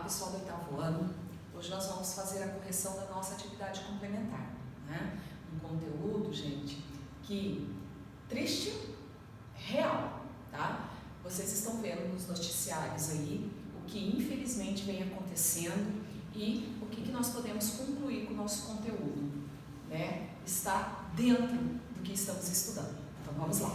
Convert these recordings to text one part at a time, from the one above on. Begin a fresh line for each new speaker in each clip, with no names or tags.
pessoal do 8º ano. Hoje nós vamos fazer a correção da nossa atividade complementar, né? Um conteúdo, gente, que triste, real, tá? Vocês estão vendo nos noticiários aí o que infelizmente vem acontecendo e o que nós podemos concluir com o nosso conteúdo, né? Está dentro do que estamos estudando. Então vamos lá.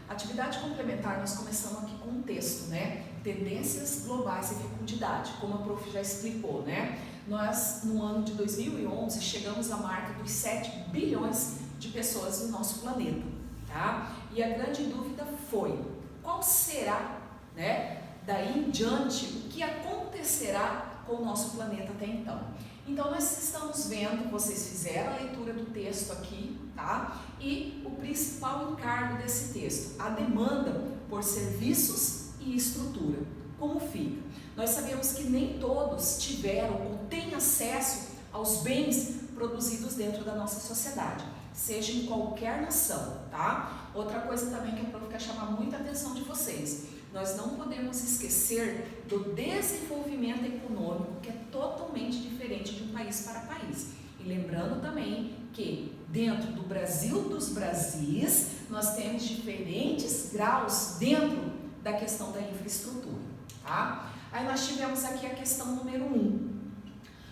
Atividade complementar, nós começamos aqui com um texto, né? Tendências globais e fecundidade, como a prof já explicou, né? Nós, no ano de 2011, chegamos à marca dos 7 bilhões de pessoas no nosso planeta, tá? E a grande dúvida foi, qual será, né, daí em diante, o que acontecerá com o nosso planeta até então? Então, nós estamos vendo, vocês fizeram a leitura do texto aqui, tá? E o principal encargo desse texto, a demanda por serviços e estrutura. Como fica? Nós sabemos que nem todos tiveram ou têm acesso aos bens produzidos dentro da nossa sociedade, seja em qualquer nação, tá? Outra coisa também que a prof quer chamar muita atenção de vocês, nós não podemos esquecer do desenvolvimento econômico, que é totalmente diferente de um país para país. E lembrando também que dentro do Brasil dos Brasis, nós temos diferentes graus dentro da questão da infraestrutura, tá? Aí nós tivemos aqui a questão número 1.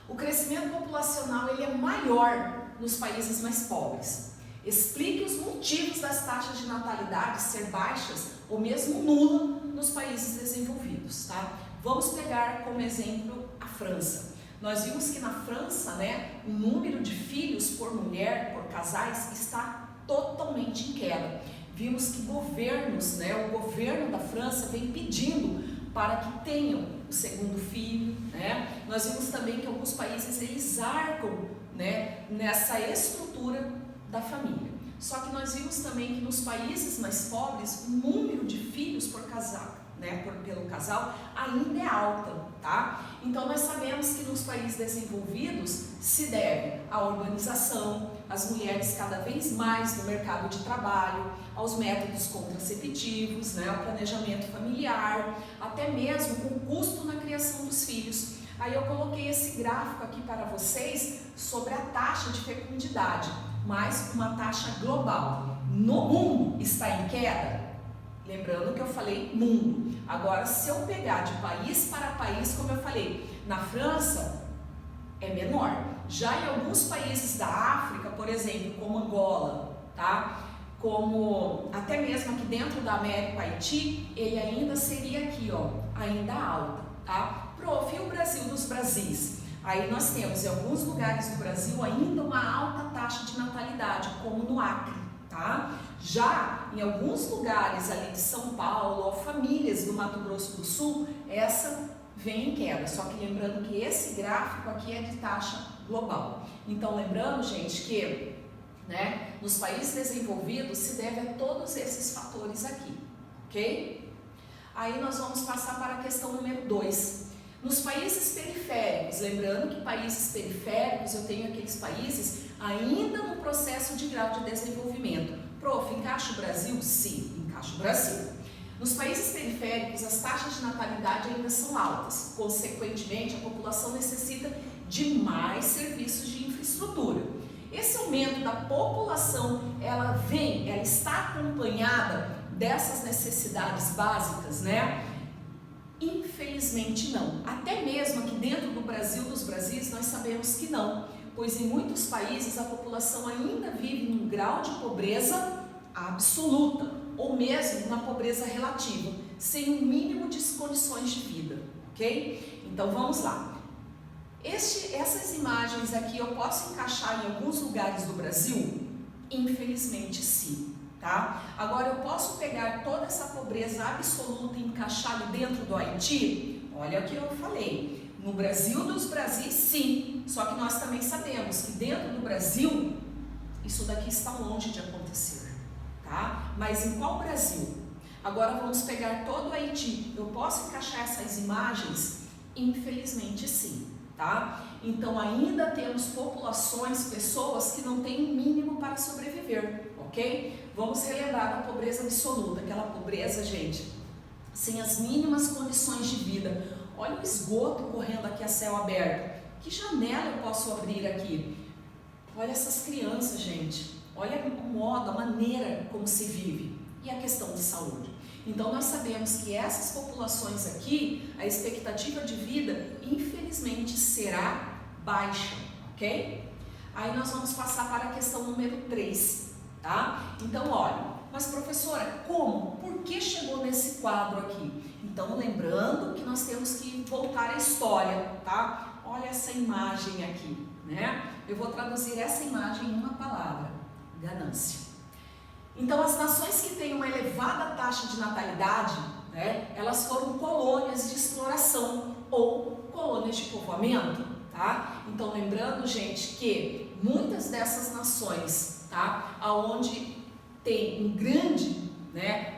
O crescimento populacional ele é maior nos países mais pobres. Explique os motivos das taxas de natalidade ser baixas ou mesmo nula nos países desenvolvidos, tá? Vamos pegar como exemplo a França. Nós vimos que na França, né, o número de filhos por mulher, por casais, está totalmente em queda. Vimos que governos, né, o governo da França vem pedindo para que tenham o segundo filho, né? Nós vimos também que alguns países eles arcam, né, nessa estrutura da família. Só que nós vimos também que nos países mais pobres o número de filhos por casal, né, pelo casal ainda é alta, tá? Então nós sabemos que nos países desenvolvidos se deve à urbanização, às mulheres cada vez mais no mercado de trabalho, aos métodos contraceptivos, né, ao planejamento familiar, até mesmo o custo na criação dos filhos. Aí eu coloquei esse gráfico aqui para vocês sobre a taxa de fecundidade, mas uma taxa global. No mundo está em queda? Lembrando que eu falei mundo. Agora, se eu pegar de país para país, como eu falei, na França é menor. Já em alguns países da África, por exemplo, como Angola, tá? Como até mesmo aqui dentro da América, Haiti, ele ainda seria aqui, ó, ainda alta, tá? Prof, e o Brasil dos Brasis? Aí nós temos em alguns lugares do Brasil ainda uma alta taxa de natalidade, como no Acre, tá? Já em alguns lugares ali de São Paulo, ou famílias do Mato Grosso do Sul, essa vem em queda. Só que lembrando que esse gráfico aqui é de taxa global. Então lembrando, gente, que, né, nos países desenvolvidos se deve a todos esses fatores aqui, ok? Aí nós vamos passar para a questão número 2. Nos países periféricos, lembrando que países periféricos, eu tenho aqueles países ainda no processo de grau de desenvolvimento. Prof, encaixa o Brasil? Sim, encaixa o Brasil. Nos países periféricos, as taxas de natalidade ainda são altas. Consequentemente, a população necessita de mais serviços de infraestrutura. Esse aumento da população, ela está acompanhada dessas necessidades básicas, né? Infelizmente não. Até mesmo aqui dentro do Brasil dos Brasis, nós sabemos que não, pois em muitos países a população ainda vive num grau de pobreza absoluta, ou mesmo na pobreza relativa, sem um mínimo de condições de vida, ok? Então vamos lá. Essas imagens aqui eu posso encaixar em alguns lugares do Brasil? Infelizmente sim. Tá? Agora eu posso pegar toda essa pobreza absoluta e encaixá-la dentro do Haiti? Olha o que eu falei, no Brasil dos Brasis sim, só que nós também sabemos que dentro do Brasil isso daqui está longe de acontecer, tá? Mas em qual Brasil? Agora vamos pegar todo o Haiti, eu posso encaixar essas imagens? Infelizmente sim, tá? Então ainda temos populações, pessoas que não têm o mínimo para sobreviver, ok? Vamos relembrar da pobreza absoluta, aquela pobreza, gente, sem as mínimas condições de vida, olha o esgoto correndo aqui a céu aberto. Que janela eu posso abrir aqui? Olha essas crianças, gente. Olha o modo, a maneira como se vive. E a questão de saúde. Então, nós sabemos que essas populações aqui, a expectativa de vida, infelizmente, será baixa, ok? Aí nós vamos passar para a questão número 3, tá? Então, olha, mas professora, como? Por que chegou nesse quadro aqui? Então, lembrando que nós temos que voltar à história, tá? Olha essa imagem aqui, né? Eu vou traduzir essa imagem em uma palavra: ganância. Então, as nações que têm uma elevada taxa de natalidade, né, elas foram colônias de exploração ou colônias de povoamento, tá? Então, lembrando, gente, que muitas dessas nações, tá, aonde tem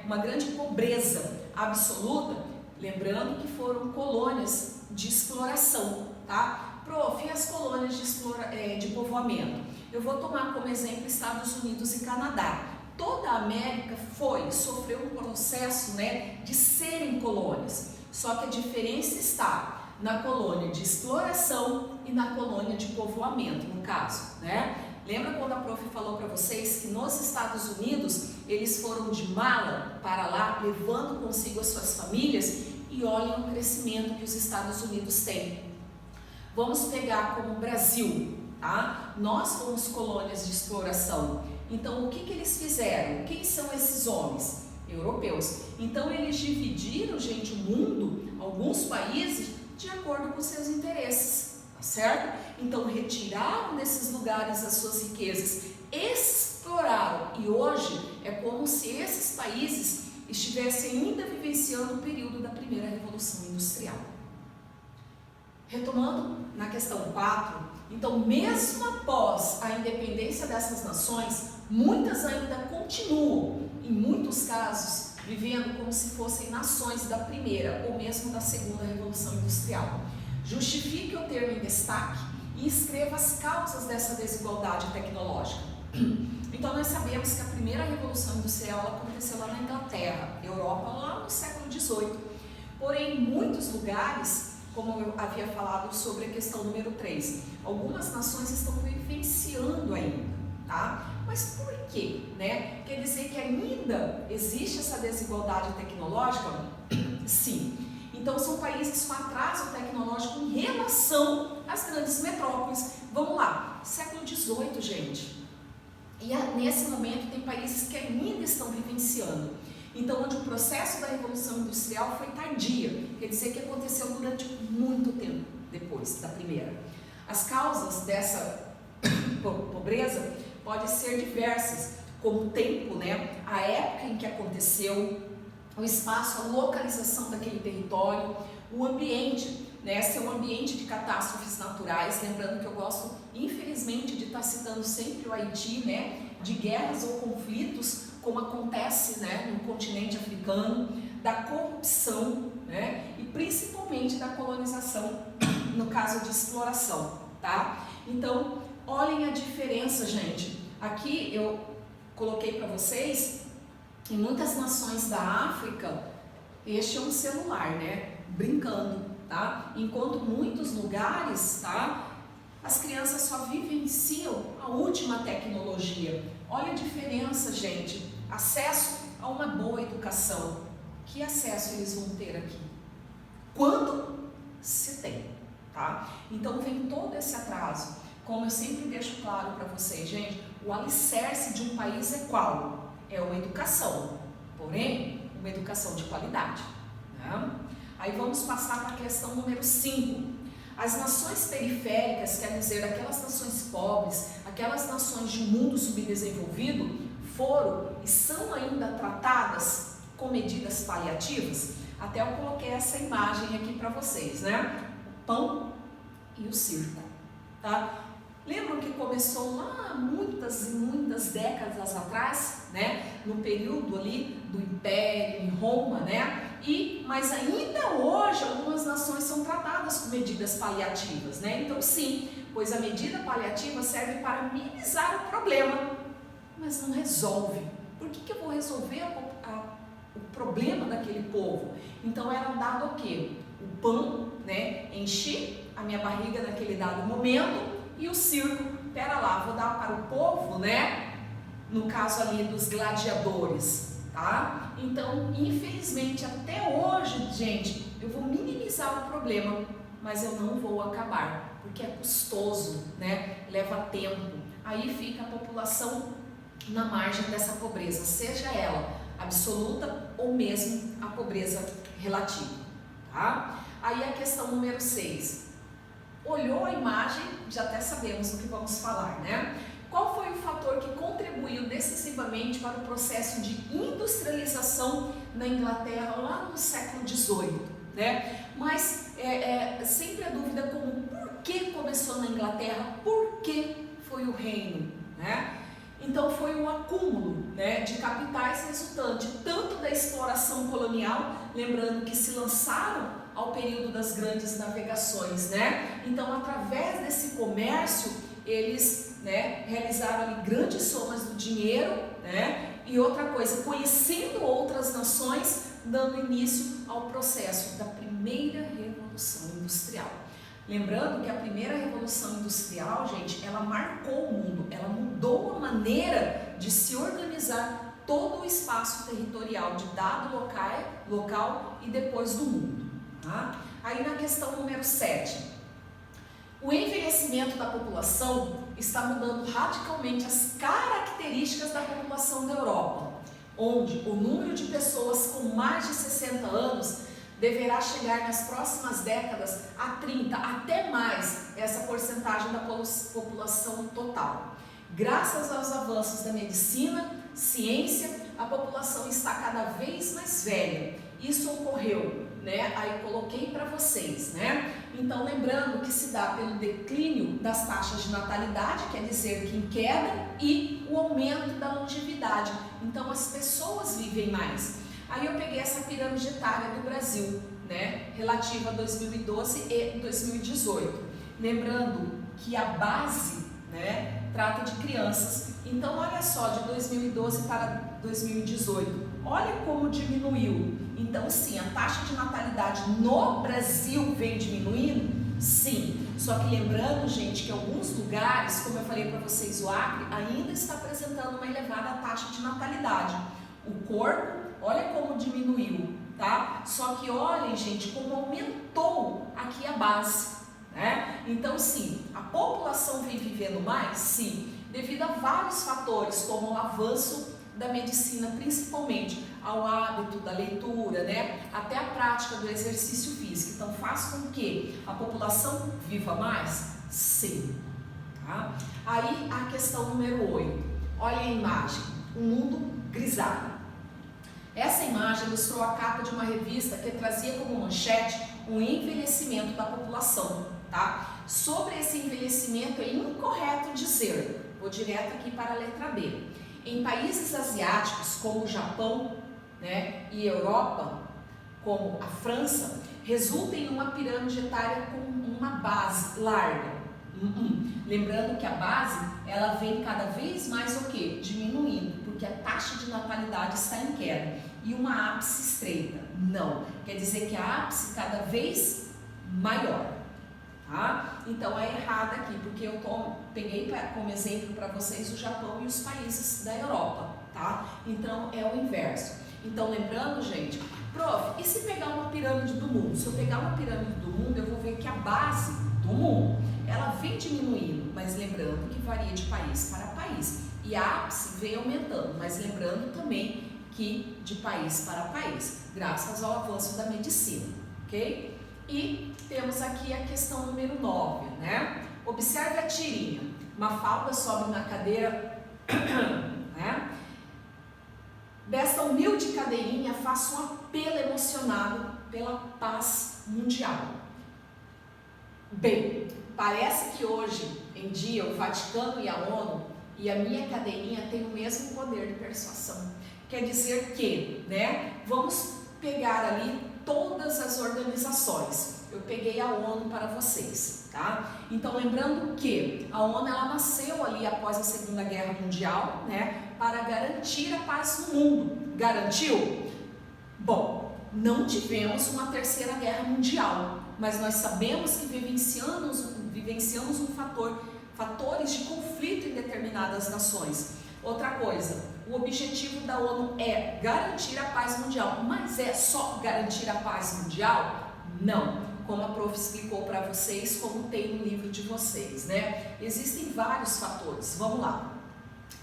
uma grande pobreza absoluta, lembrando que foram colônias de exploração, tá? Prof, e as colônias de povoamento? Eu vou tomar como exemplo Estados Unidos e Canadá. Toda a América sofreu um processo, né, de serem colônias, só que a diferença está na colônia de exploração e na colônia de povoamento, no caso, né? Lembra quando a prof falou para vocês que nos Estados Unidos eles foram de mala para lá, levando consigo as suas famílias, e olhem o crescimento que os Estados Unidos têm. Vamos pegar como o Brasil, tá? Nós fomos colônias de exploração. Então, o que eles fizeram? Quem são esses homens? Europeus. Então, eles dividiram, gente, o mundo, alguns países, de acordo com seus interesses, tá certo? Então, retiraram desses lugares as suas riquezas, exploraram, e hoje é como se esses países estivessem ainda vivenciando o período da primeira Revolução Industrial. Retomando na questão 4, então, mesmo após a independência dessas nações, muitas ainda continuam, em muitos casos, vivendo como se fossem nações da primeira ou mesmo da segunda Revolução Industrial. Justifique o termo em destaque e escreva as causas dessa desigualdade tecnológica. Então, nós sabemos que a primeira Revolução Industrial aconteceu lá na Inglaterra, Europa, lá no século XVIII. Porém, em muitos lugares, como eu havia falado sobre a questão número 3, algumas nações estão vivenciando ainda, tá? Mas por quê, né? Quer dizer que ainda existe essa desigualdade tecnológica? Sim. Então, são países com atraso tecnológico em relação às grandes metrópoles. Vamos lá, século XVIII, gente. E nesse momento tem países que ainda estão vivenciando. Então, onde o processo da Revolução Industrial foi tardia, quer dizer que aconteceu durante muito tempo depois da primeira. As causas dessa pobreza podem ser diversas, como o tempo, né, a época em que aconteceu, o espaço, a localização daquele território, o ambiente, né, se é um ambiente de catástrofes naturais, lembrando que eu gosto, infelizmente, de estar citando sempre o Haiti, né, de guerras ou conflitos, como acontece, né, no continente africano, da corrupção, né, e principalmente da colonização, no caso de exploração, tá? Então, olhem a diferença, gente. Aqui eu coloquei para vocês, em muitas nações da África, este é um celular, né, brincando, tá? Enquanto muitos lugares, tá, as crianças só vivenciam a última tecnologia. Olha a diferença, gente. Acesso a uma boa educação. Que acesso eles vão ter aqui? Quando se tem, tá? Então vem todo esse atraso. Como eu sempre deixo claro para vocês, gente, o alicerce de um país é qual? É uma educação, porém, uma educação de qualidade, né? Aí vamos passar para a questão número 5. As nações periféricas, quer dizer, aquelas nações pobres, aquelas nações de um mundo subdesenvolvido, foram e são ainda tratadas com medidas paliativas. Até eu coloquei essa imagem aqui para vocês, né? O pão e o circo, tá? Lembram que começou lá muitas e muitas décadas atrás, né? No período ali do Império, em Roma, né? Mas ainda hoje algumas nações são tratadas com medidas paliativas, né? Então sim, pois a medida paliativa serve para minimizar o problema, mas não resolve. Por que eu vou resolver o problema daquele povo? Então era dado o quê? o pão, né? Enchi a minha barriga naquele dado momento e o circo, pera lá, vou dar para o povo, né? No caso ali dos gladiadores, tá? Então, infelizmente, até hoje, gente, eu vou minimizar o problema, mas eu não vou acabar, porque é custoso, né? Leva tempo. Aí fica a população na margem dessa pobreza, seja ela absoluta ou mesmo a pobreza relativa, tá? Aí a questão número 6. Olhou a imagem, já até sabemos o que vamos falar, né? Qual foi o fator que contribuiu decisivamente para o processo de industrialização na Inglaterra lá no século XVIII, né? Mas sempre a dúvida como por que começou na Inglaterra, por que foi o reino, né? Então foi um acúmulo, né, de capitais resultante tanto da exploração colonial, lembrando que se lançaram ao período das grandes navegações, né? Então através desse comércio eles, né, realizaram ali grandes somas do dinheiro, né? E outra coisa, conhecendo outras nações, dando início ao processo da primeira revolução industrial. Lembrando que a primeira revolução industrial, gente, ela marcou o mundo, ela mudou a maneira de se organizar todo o espaço territorial de dado local e depois do mundo, tá? Aí na questão número 7, o envelhecimento da população está mudando radicalmente as características da população da Europa, onde o número de pessoas com mais de 60 anos deverá chegar nas próximas décadas a 30, até mais, essa porcentagem da população total. Graças aos avanços da medicina, ciência, a população está cada vez mais velha. Isso ocorreu, né? Aí coloquei para vocês, né? Então, lembrando que se dá pelo declínio das taxas de natalidade, quer dizer que em queda, e o aumento da longevidade. Então, as pessoas vivem mais. Aí eu peguei essa pirâmide etária do Brasil, né, relativa a 2012 e 2018. Lembrando que a base, né, trata de crianças. Então, olha só, de 2012 para 2018, olha como diminuiu. Então, sim, a taxa de natalidade no Brasil vem diminuindo? Sim. Só que lembrando, gente, que em alguns lugares, como eu falei para vocês, o Acre ainda está apresentando uma elevada taxa de natalidade. O corpo, olha como diminuiu, tá? Só que olhem, gente, como aumentou aqui a base, né? Então, sim, a população vem vivendo mais? Sim, devido a vários fatores, como o avanço da medicina, principalmente ao hábito da leitura, né? Até a prática do exercício físico. Então, faz com que a população viva mais? Sim, tá? Aí, a questão número 8. Olha a imagem, o mundo grisalho. Essa imagem ilustrou a capa de uma revista que trazia como manchete o envelhecimento da população, tá? Sobre esse envelhecimento é incorreto dizer, vou direto aqui para a letra B. Em países asiáticos como o Japão, né, e Europa, como a França, resulta em uma pirâmide etária com uma base larga. Lembrando que a base, ela vem cada vez mais o quê? Diminuindo, porque a taxa de natalidade está em queda. E uma ápice estreita? Não. Quer dizer que a ápice cada vez maior, tá? Então é errado aqui, porque eu peguei como exemplo para vocês o Japão e os países da Europa, tá? Então é o inverso. Então lembrando, gente, prof, e se pegar uma pirâmide do mundo? Se eu pegar uma pirâmide do mundo, eu vou ver que a base do mundo, ela vem diminuindo, mas lembrando que varia de país para país. E a ápice vem aumentando, mas lembrando também que de país para país, graças ao avanço da medicina, ok? E temos aqui a questão número 9, né? Observe a tirinha. Mafalda sobe na cadeira, né? Dessa humilde cadeirinha, faço um apelo emocionado pela paz mundial. Bem, parece que hoje em dia o Vaticano e a ONU e a minha cadeirinha têm o mesmo poder de persuasão. Quer dizer que, né, vamos pegar ali todas as organizações. Eu peguei a ONU para vocês, tá? Então, lembrando que a ONU, ela nasceu ali após a Segunda Guerra Mundial, né, para garantir a paz no mundo. Garantiu? Bom, não tivemos uma terceira guerra mundial, mas nós sabemos que vivenciamos fatores de conflito em determinadas nações. Outra coisa, o objetivo da ONU é garantir a paz mundial, mas é só garantir a paz mundial? Não, como a prof explicou para vocês, como tem no livro de vocês, né? Existem vários fatores, vamos lá,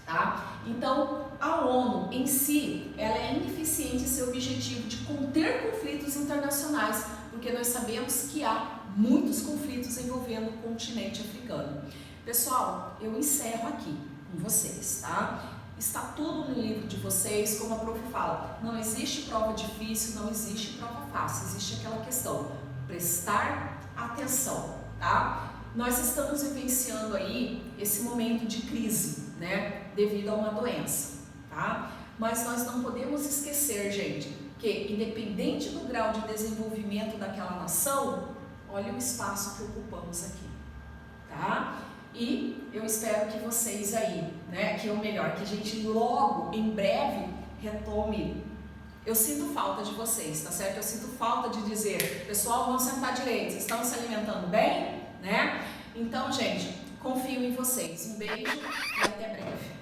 tá? Então, a ONU em si, ela é ineficiente em seu objetivo de conter conflitos internacionais, porque nós sabemos que há muitos conflitos envolvendo o continente africano. Pessoal, eu encerro aqui com vocês, tá? Está tudo no livro de vocês, como a prof fala, não existe prova difícil, não existe prova fácil, existe aquela questão, prestar atenção, tá? Nós estamos vivenciando aí esse momento de crise, né, devido a uma doença, tá? Mas nós não podemos esquecer, gente, que independente do grau de desenvolvimento daquela nação, olha o espaço que ocupamos aqui, tá? E eu espero que vocês aí, né, que é o melhor, que a gente logo, em breve, retome. Eu sinto falta de vocês, tá certo? Eu sinto falta de dizer, pessoal, vamos sentar direito, vocês estão se alimentando bem, né? Então, gente, confio em vocês. Um beijo e até breve.